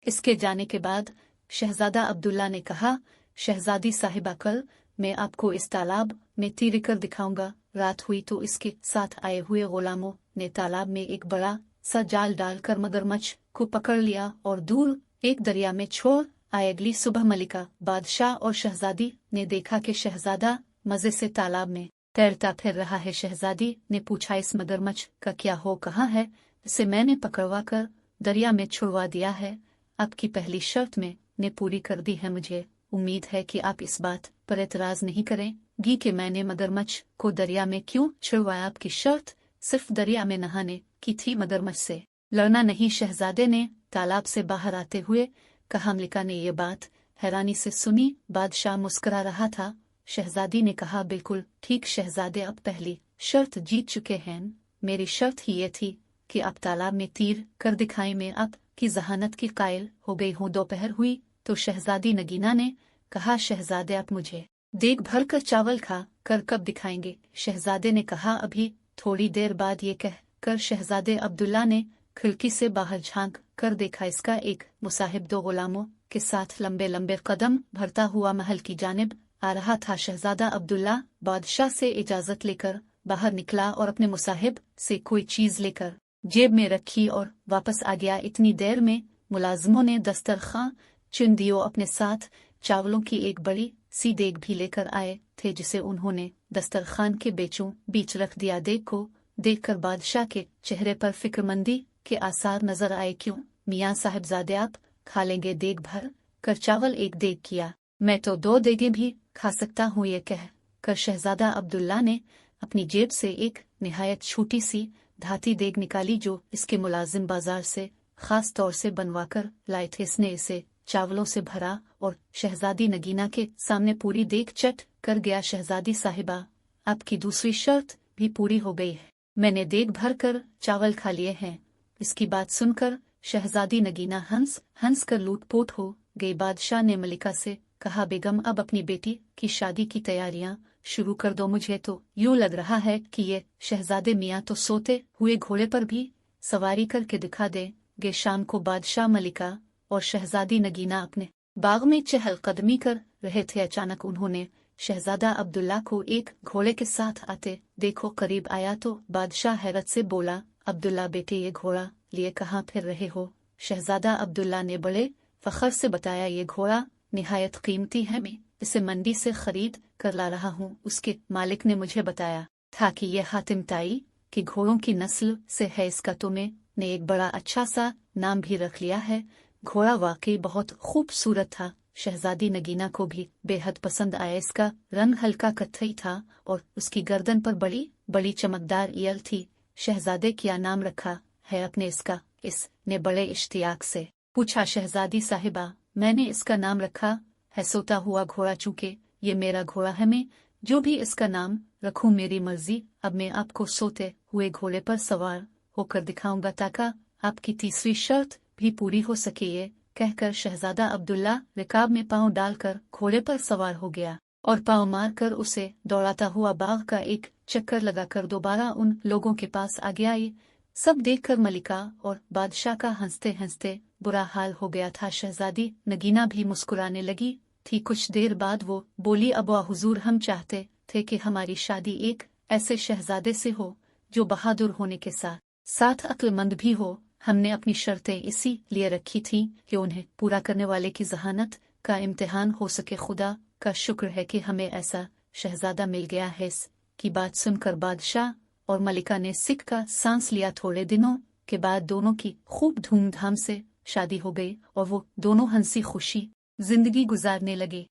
इसके जाने के बाद शहजादा अब्दुल्ला ने कहा, शहजादी साहिबा कल मैं आपको इस तालाब में तीर कर दिखाऊंगा। रात हुई तो इसके साथ आए हुए गुलामों ने तालाब में एक बड़ा सा जाल डालकर मगरमच्छ को पकड़ लिया और दूर एक दरिया में छोड़ आए। अगली सुबह मलिका, बादशाह और शहजादी ने देखा कि शहजादा मजे से तालाब में तैरता फिर रहा है। शहजादी ने पूछा, इस मगरमच्छ का क्या हो कहाँ है? इसे मैंने पकड़वा कर दरिया में छुड़वा दिया है। आपकी पहली शर्त में ने पूरी कर दी है। मुझे उम्मीद है कि आप इस बात पर एतराज नहीं करेंगी कि मैंने मगरमच्छ को दरिया में क्यों छुड़वाया। आपकी शर्त सिर्फ दरिया में नहाने की थी, मगरमच्छ से लड़ना नहीं। शहजादे ने तालाब से बाहर आते हुए कहा। मलिका ने ये बात हैरानी से सुनी। बादशाह मुस्कुरा रहा था। शहजादी ने कहा, बिल्कुल ठीक शहजादे, अब पहली शर्त जीत चुके हैं। मेरी शर्त ही ये थी कि आप तालाब में तीर कर दिखाएं। मैं आपकी जहानत की कायल हो गई हूँ। दोपहर हुई तो शहजादी नगीना ने कहा, शहजादे आप मुझे देख भर कर चावल खा कर कब दिखाएंगे? शहजादे ने कहा, अभी थोड़ी देर बाद। ये कह कर शहजादे अब्दुल्ला ने खिड़की से बाहर झांक कर देखा। इसका एक मुसाहिब दो गुलामों के साथ लंबे लंबे कदम भरता हुआ महल की जानिब आ रहा था। शहजादा अब्दुल्ला बादशाह से इजाजत लेकर बाहर निकला और अपने मुसाहिब से कोई चीज लेकर जेब में रखी और वापस आ गया। इतनी देर में मुलाजिमों ने दस्तरखान चुन दियो। अपने साथ चावलों की एक बड़ी सी देग भी लेकर आए थे, जिसे उन्होंने दस्तरखान के बीचों बीच रख दिया। देग को देखकर बादशाह के चेहरे पर फिक्रमंदी के आसार नजर आए। क्यों मियाँ साहिबजादे, आप खा लेंगे देग भर कर चावल? एक देग किया, मैं तो 2 देगें भी खा सकता हूँ। ये कह कर शहजादा अब्दुल्ला ने अपनी जेब से एक निहायत छोटी सी धाती देग निकाली, जो इसके मुलाजिम बाजार से खास तौर से बनवाकर लाए थे। इसने इसे चावलों से भरा और शहजादी नगीना के सामने पूरी देग चट कर गया। शहजादी साहिबा, आपकी दूसरी शर्त भी पूरी हो गई है। मैंने देग भर कर चावल खा लिए हैं। इसकी बात सुनकर शहजादी नगीना हंस हंस कर लूटपोट हो गई। बादशाह ने मलिका से कहा, बेगम अब अपनी बेटी की शादी की तैयारियां शुरू कर दो। मुझे तो यूं लग रहा है कि ये शहजादे मियाँ तो सोते हुए घोड़े पर भी सवारी करके दिखा देंगे। शाम को बादशाह, मलिका और शहजादी नगीना अपने बाग में चहलकदमी कर रहे थे। अचानक उन्होंने शहजादा अब्दुल्ला को एक घोड़े के साथ आते देखो। करीब आया तो बादशाह हैरत से बोला, अब्दुल्ला बेटे, ये घोड़ा लिए कहाँ फिर रहे हो? शहजादा अब्दुल्ला ने बड़े फखर से बताया, ये घोड़ा निहायत कीमती है, मैं इसे मंडी से खरीद कर ला रहा हूँ। उसके मालिक ने मुझे बताया था कि यह हातिम ताई की घोड़ों की नस्ल से है। इसका तो मैंने एक बड़ा अच्छा सा नाम भी रख लिया है। घोड़ा वाकई बहुत खूबसूरत था। शहजादी नगीना को भी बेहद पसंद आया। इसका रंग हल्का कत्थई था और उसकी गर्दन पर बड़ी बड़ी चमकदार ईयल थी। शहजादे क्या नाम रखा है अपने इसका? इसने बड़े इश्तियाक से पूछा। शहजादी साहिबा, मैंने इसका नाम रखा है सोता हुआ घोड़ा। चूंकि ये मेरा घोड़ा है, मैं जो भी इसका नाम रखूं मेरी मर्जी। अब मैं आपको सोते हुए घोड़े पर सवार होकर दिखाऊंगा ताकि आपकी तीसरी शर्त भी पूरी हो सके। ये कहकर शहजादा अब्दुल्ला रिकाब में पांव डालकर घोड़े पर सवार हो गया और पांव मारकर उसे दौड़ाता हुआ बाग का एक चक्कर लगाकर दोबारा उन लोगों के पास आ गया। ये सब देखकर मलिका और बादशाह का हंसते हंसते बुरा हाल हो गया था। शहजादी नगीना भी मुस्कुराने लगी थी। कुछ देर बाद वो बोली, अबा हुजूर, हम चाहते थे कि हमारी शादी एक ऐसे शहजादे से हो जो बहादुर होने के साथ साथ अक्लमंद भी हो। हमने अपनी शर्तें इसी लिए रखी थी कि उन्हें पूरा करने वाले की जहानत का इम्तिहान हो सके। खुदा का शुक्र है कि हमें ऐसा शहजादा मिल गया है। इसकी बात सुनकर बादशाह और मलिका ने सिक का सांस लिया। थोड़े दिनों के बाद दोनों की खूब धूमधाम से शादी हो गई और वो दोनों हंसी खुशी जिंदगी गुजारने लगे।